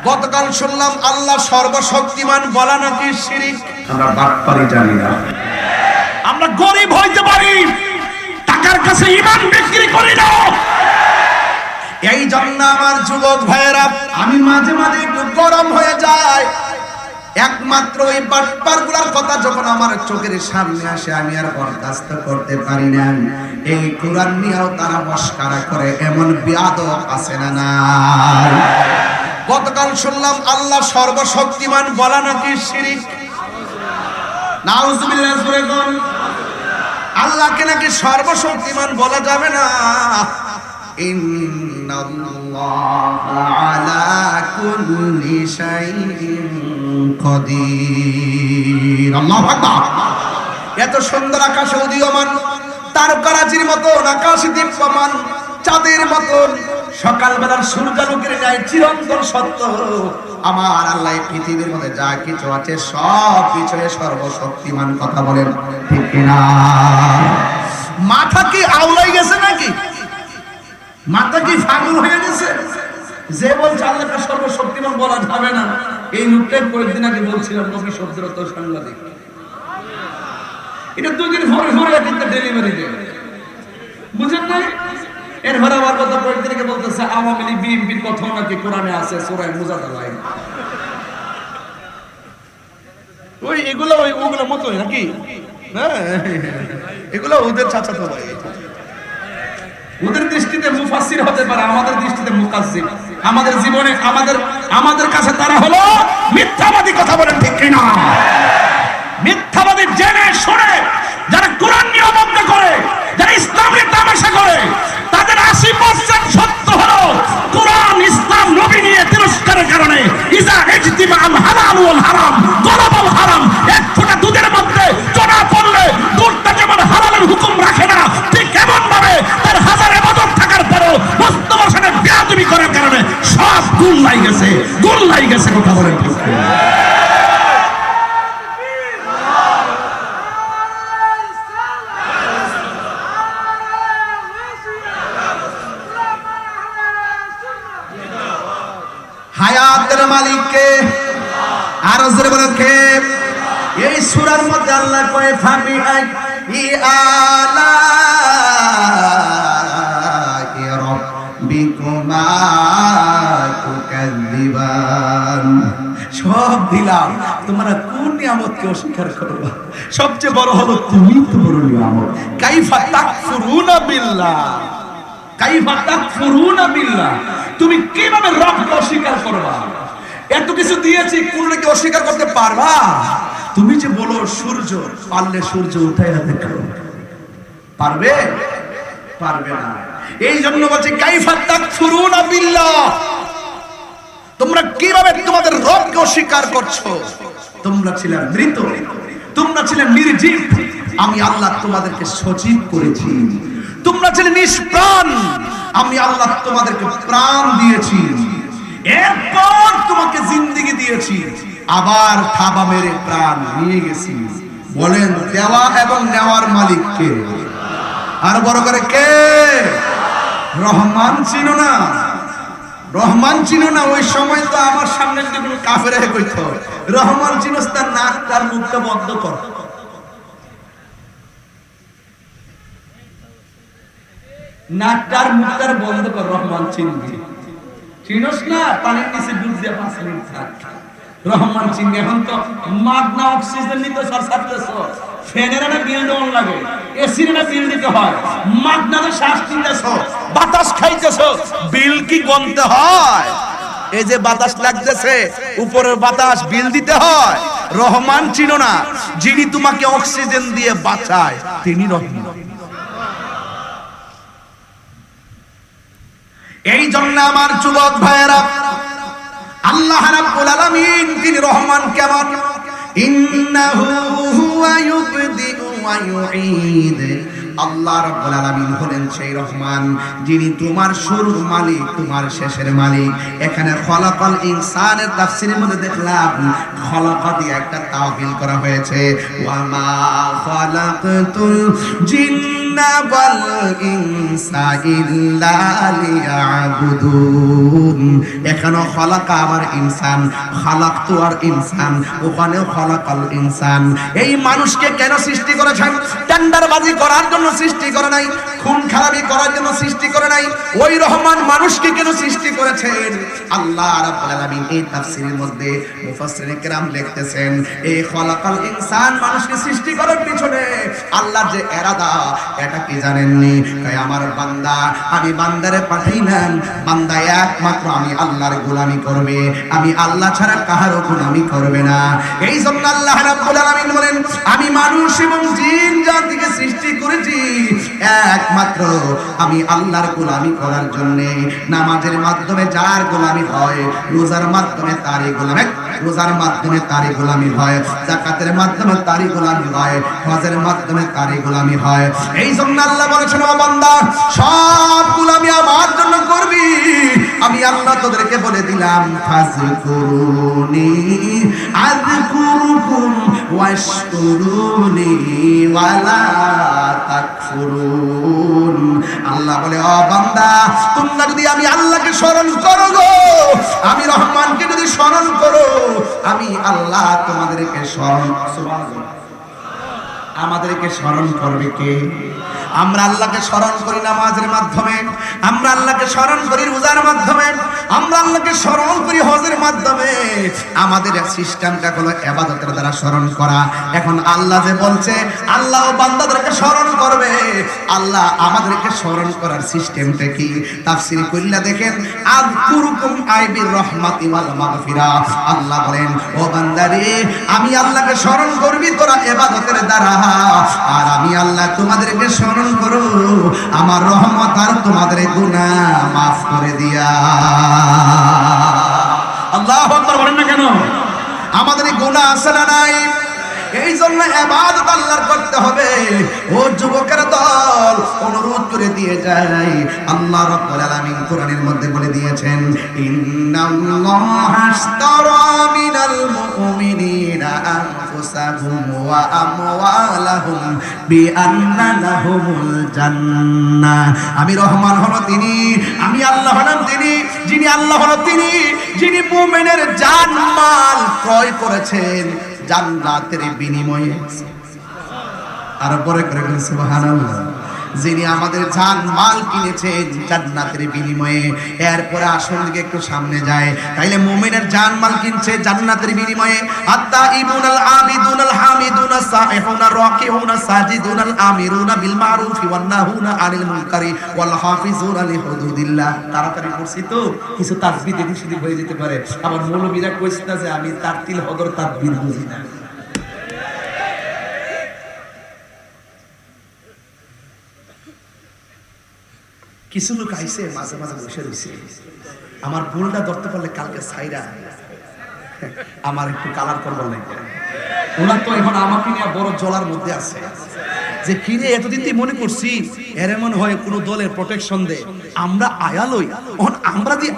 গতকাল শুনলাম আল্লাহ সর্বশক্তিমান বলা নাকি শিরিক। আমরা বাটপারি জানি না, আমরা গরিব হইতে পারি, টাকার কাছে ঈমান বিক্রি করি না। এই জন্য আমার যুবক ভাইয়েরা, আমি মাঝে মাঝে একটু গরম হয়ে যায়। একমাত্র ওই বাটপারগুলোর কথা যখন আমার চোখের সামনে আসে আমি আর বরদাস্ত করতে পারি না। এই কোরআন নিয়েও তারা মস্কারা করে, এমন বেয়াদব আছে না নাই? গতকাল শুনলাম আল্লাহ সর্বশক্তিমান বলা নাকি শিরিক। নাউজুবিল্লাহ জোরে বল। আল্লাহকে নাকি সর্বশক্তিমান বলা যাবে না। ইন্নাল্লাহা আলা কুল্লি শাইইন কাদির। আল্লাহু আকবার। এত সুন্দর আকাশে উদীয়মান তারকারাজির মতন, আকাশে দীপ্যমান চাঁদের মতন, সকালবেলার সূর্যালোকের ন্যায় চিরন্তন সত্য আমার আল্লাহ পৃথিবীর মধ্যে যা কিছু আছে সব কিছুই সর্বশক্তিমান। কথা বলেন ঠিক কিনা? মাথা কি আউলাই গেছে নাকি? মাথা কি পাগল হয়ে গেছে? যে বলছে আল্লাহকে সর্বশক্তিমান বলা যাবে না, এই লোকটাই কয়েকদিন আগে বলছিলাম নবী শব্দের অর্থ সাংবাদিক। এটা দুদিন পরে পরে কিন্তু ডেলিভারি দেয়, বুঝেন নাই? এরপরে আবার কথা কয়েকদিন আগে বলতেছে আওয়ামী লীগ বিএনপির কথা নাকি কোরআনে আছে সূরা মুজাদালায়। ওই এগুলো ওগুলো মতই নাকি? হ্যাঁ, এগুলো ওদের চাচাতো ভাই। ওদের দৃষ্টিতে মুফাসসির হতে পারে, আমাদের দৃষ্টিতে মুকাজ্জিব। আমাদের জীবনে আমাদের কাছে তারা হলো মিথ্যাবাদী। কথা বলেন ঠিক কিনা? মিথ্যাবাদী জেনে শুনে যারা কোরআন নিয়ে অবজ্ঞা করে, যারা ইসলামের তামাশা করে, তাদের 80% সত্য হলো কোরআন ইসলাম নবী নিয়ে তিরস্কারের কারণে। ইজা ইজতিমা আল হালাল ওয়াল হারাম গলাবাল হারাম। এক ফোঁটা দুধের মধ্যে চড়া পড়লে দুধটা যেমন হালালের হুকুম রাখে না, ঠিক এমন ভাবে তার হাজার ইবাদত থাকার পরেও মুস্তফার বেয়াদবি করার কারণে সব গুল লাই গেছে, গুল লাই গেছে। কথা বলেন ঠিক কিনা? হায়াতের মালিক কে? আর জোরে বলেন কে? এই সূরার মধ্যে আল্লাহ কয় ফাবি আলাইহি রাব্বিকুমা তুকাযযিবান। সব দিলাম, তোমরা কোন নিয়ামতকে অস্বীকার করবে? সবচেয়ে বড় হলো তুমি তো বড় নিয়ামত। কাইফা তাকফুরুনা বিল্লাহ, কাইফা তাকফুরুনা বিল্লাহ। তুমি কিভাবে রবকে অস্বীকার করবা? এত কিছু দিয়েছি, কোনটাকে অস্বীকার করতে পারবা? তুমি যে বলো সূর্য, পারলে সূর্য উঠাইয়া দেখো, পারবে? পারবে না। এই জন্য বলছে কাইফা তাকফুরুনা বিল্লাহ। তোমরা কিভাবে তোমাদের রবকে অস্বীকার করছো? তোমরা ছিলে মৃত, তোমরা ছিলে নির্জীব, আমি আল্লাহ তোমাদেরকে সজীব করেছি। তোমরা ছিলে নিষ্প্রাণ, আমি আল্লাহ তোমাদেরকে প্রাণ দিয়েছি। এরপর তোমাকে জিন্দেগি দিয়েছি, আবার থাবা মেরে প্রাণ নিয়ে গেছি। বলেন দেওয়া এবং নেওয়ার মালিক কে? আর বড় করে কে? রহমান চিনো না? রহমান চিনো না? ওই সময় তো আমার সামনে যদি কোনো কাফের হয়ে কইতো রহমান চিনোস, তার নাক তার মুখটা বন্ধ কর। নাকটার মুখটার বন্ধ কর, রহমান চিনবি। চিনোস না? পানির নিচে ডুব দিয়ে 5 মিনিট থাক, রহমান চিনবি। এখন তো মাগনা অক্সিজেন নিতে সর ছাড়তেছ, ফ্যানের না বিল দেওয়ার লাগে, এসির না বিল দিতে হয়, মাগনাতে শ্বাস নিতেছ, বাতাস খাইতেছ, বিল কি গনতে হয়? এই যে বাতাস লাগতেছে, উপরের বাতাস বিল দিতে হয়। রহমান চিনো না? যিনি তোমাকে অক্সিজেন দিয়ে বাঁচায় তিনি রহমান। এই জন্য আমার যুবক ভাইয়েরা, আল্লাহ রাব্বুল আলামিন তিনি রহমান। কেমন? ইন্নাহু হুয়া ইউবদিউ ওয়া ইউঈদ। আল্লাহ রাব্বুল আলামিন হলেন সেই রহমান যিনি তোমার শুরুর মালিক, তোমার শেষের মালিক। এখানে খলাকাল ইনসানের তাফসীরের মধ্যে দেখলাম খলাকা দিয়ে একটা তাওবিল করা হয়েছে, ওয়া মা খালাকতুল জিন্না জিন্না ওয়াল ইনসা ইল্লা লিয়াবুদুন। এখানে খালাকা আমার ইনসান, খালাকতু আর ইনসান, ওখানেও খালাকাল ইনসান। এই মানুষকে কেন সৃষ্টি করেছেন? টেন্ডারবাজি করার জন্য সৃষ্টি করে নাই, খুন খারাপি করার জন্য সৃষ্টি করে নাই। ওই রহমান মানুষকে কেন সৃষ্টি করেছেন? আল্লাহ রাব্বুল আলামিন এই তাফসীরের মধ্যে মুফাসসিরিন কেরাম লিখতেছেন, এই খালাকাল ইনসান মানুষকে সৃষ্টি করার পিছনে আল্লাহর যে ইরাদা, এটা কি জানেননি? তাই আমার বান্দা, আমি বান্দারে পাঠাইলাম, বান্দা একমাত্র আমি আল্লাহর গোলামি করবে, আমি আল্লাহ ছাড়া কাহারও গোলামি করবে না। এই জন্য আল্লাহ রাব্বুল আলামিন বলেন, আমি মানুষ এবং জিন জাতিকে সৃষ্টি করেছি একমাত্র আমি আল্লাহর গোলামি করার জন্য। নামাজের মাধ্যমে যার গোলামি হয়, রোজার মাধ্যমে তারই গোলামি, রোজার মাধ্যমে তারই গোলামি হয়, যাকাতের মাধ্যমে তারই গোলামি হয়, হজের মাধ্যমে তারই গোলামি হয়। এই জন্য আল্লাহ বলেছেন, ও বান্দা, সব গোলামি আমার জন্য করবি। আমি আল্লাহ তোদেরকে বলে দিলাম, ফাযকুরুনি আযকুরুকুম ওয়াশকুরুনি ওয়ালা তাকফুরুন। আল্লাহ বলে, ও বান্দা, তোমরা যদি আমি আল্লাহকে স্মরণ করো গো, আমি রহমানকে যদি স্মরণ করো, আমি আল্লাহ তোমাদেরকে স্মরণ, সুবহানাল্লাহ, আমাদেরকে স্মরণ করবে কে? আমরা আল্লাহকে স্মরণ করি নামাজের মাধ্যমে, আমরা আল্লাহকে স্মরণ করি রোজার মাধ্যমে, আমরা আল্লাহকে স্মরণ করি হজের মাধ্যমে। আমাদের সিস্টেমটা হলো ইবাদতের দ্বারা স্মরণ করা। এখন আল্লাহ যে বলছে আল্লাহ বান্দাদেরকে স্মরণ করবে, আল্লাহ আমাদেরকে স্মরণ করার সিস্টেমটা কি? তাফসীর কইলা দেখেন, আযকুরুকুম আইবির রাহমাতি ওয়াল মাগফিরা। আল্লাহ বলেন, ও বান্দারে, আমি আল্লাহকে স্মরণ করবি তোরা ইবাদতের দ্বারা, আর আমি আল্লাহ তোমাদেরকে স্মরণ করো আমার রহমত আর তোমাদের গুনাহ মাফ করে দিয়া। আল্লাহু আকবার বলেন না কেন? আমাদের গুনাহ আছে না নাই? এই জন্য ইবাদত আল্লাহর করতে হবে। ও যুবকের দল, অনুরোধ করে দিয়ে যাই, আল্লাহ রাব্বুল আলামিন কোরআনের মধ্যে বলে দিয়েছেন, ইন্নাল্লাহা আশতারা মিনাল মুমিনিনা আনফুসাহুম ওয়া আমওয়ালাহুম বিআন্না লাহুমুল জান্নাহ। আমি রহমান হলো তিনি, আমি আল্লাহ হলাম তিনি, যিনি আল্লাহ হলো তিনি, যিনি মুমিনের জান মাল ক্রয় করেছেন জান্নাতের বিনিময়ে। আর পরে করে সুবহানাল্লাহ, যিনি আমাদের জান মাল কিনেছেন জান্নাতের বিনিময়ে। এরপরে আসল দিকে একটু সামনে যায়, তাইলে মুমিনের জান মাল কিনছে জান্নাতের বিনিময়ে। আত-তাইবুনাল আবিদুনাল হামিদুনাস সাইহুনা রাকিউনা সাজিদুনাল আমিরুনা বিল মারুফি ওয়ান নাহুনা আনিল মুনকারি ওয়াল হাফিজুনা লিহুদুদিল্লাহ। তাড়াতাড়ি পড়ছি তো কিছু তাসবিহ এদিক সেদিক হয়ে যেতে পারে। আবার মৌলবীরা কইছে না যে আমি তারতিল হদর তাকবীর বুঝি না। কিছু লোক আইসে মাঝে মাঝে বসে রয়েছে, আমার ভুলটা ধরতে পারলে কালকে সাইরা আমার একটু কালার করবার লাগে। ওনার তো এখন আমাকে নিয়ে বড় জলার মধ্যে আছে যে কিরে এতদিন তুই মনে করছি এর এমন হয় কোন দলের প্রোটেকশন দে, আমরা আয়ালই আমরা যে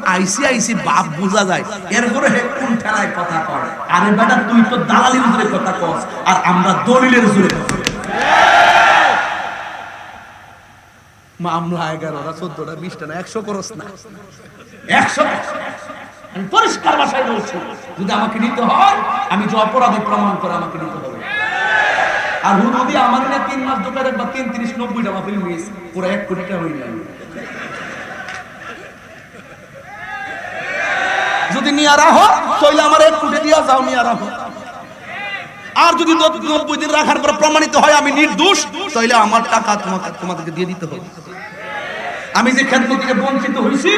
আইসি বাপ বোঝা যায়। এরপরে কোন ঠেলায় কথা কয়, আরে বেটা তুই তো দালালির জোরে কথা কস আর আমরা দলিলের জোরে কথা। মামলা 11টা 14টা 20টা না 100 করস না, 100 আমি পরিষ্কার ভাষায় বলছি, যদি আমাকে নিতে হয় আমি যে অপরাধী প্রমাণ করে আমাকে নিতে হবে। আর হুদুদি আমার না 3 মাস দোকানে বা 3 30 90টা মাহফিল হইছে, পুরো 1 কোটি টাকা হয়ে গেল। যদি নিয়া রাখো তাহলে আমার 1 কোটি দিয়া যাও, নিয়া রাখো। আর যদি 90 দিন রাখার পর প্রমাণিত হয় আমি নির্দোষ, তাহলে আমার টাকা তোমাদেরকে দিয়ে দিতে হবে। আমি যে খেদমত থেকে বঞ্চিত হইছি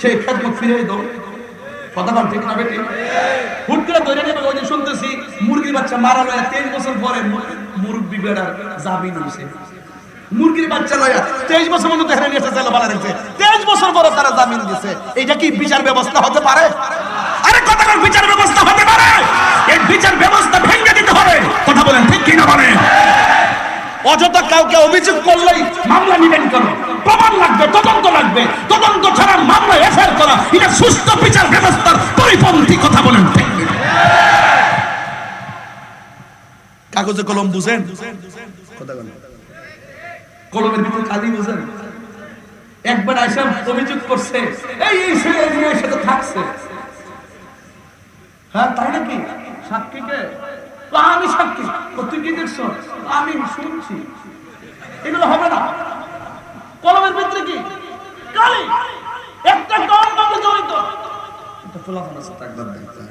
সেই খেদমত ফিরে দাও। কথা বল ঠিক না বেটি? হুট করে ধরে নেবে। ওই যে শুনতেছি মুরগির বাচ্চা মারা লয়া 23 বছর পরে মুরব্বি বেড়ার জামিন হইছে। মুরগির বাচ্চা লয়া 23 বছর পর্যন্ত হেরে নিয়েছে, জেলে বালা রেখেছে, 23 বছর পরে তারা জামিন দিয়েছে। এইটা কি বিচার ব্যবস্থা হতে পারে? আরে কথা বল, বিচার ব্যবস্থা হতে পারে? এই বিচার ব্যবস্থা ভেঙে দিতে হবে। কথা বলেন ঠিক কি না বলেন? অযথা কাউকে অভিযোগ করলেই মামলা নিবেন কেন? প্রমাণ লাগবে, তদন্ত লাগবে। তদন্ত ছাড়া মামলা এফআইআর করা এটা সুস্থ বিচার ব্যবস্থার পরিপন্থী। কথা বলেন ঠিক কি? কাগজে কলম বুঝেন? কথা বলেন কলমের ভিতরে কালি বোঝেন, একবার আইসা অভিযোগ করছে এই ছেলে এই মেয়ের সাথে থাকছে। হ্যাঁ তাই নাকি? সাক্ষীকে? আমি সাক্ষী। তুই কি দেখছ? আমি শুনছি। এগুলো হবে না। কলমের ভিতরে কি কালি, একটা কলম জড়িত। এটা পোলাপান আছে, একবার দেখতে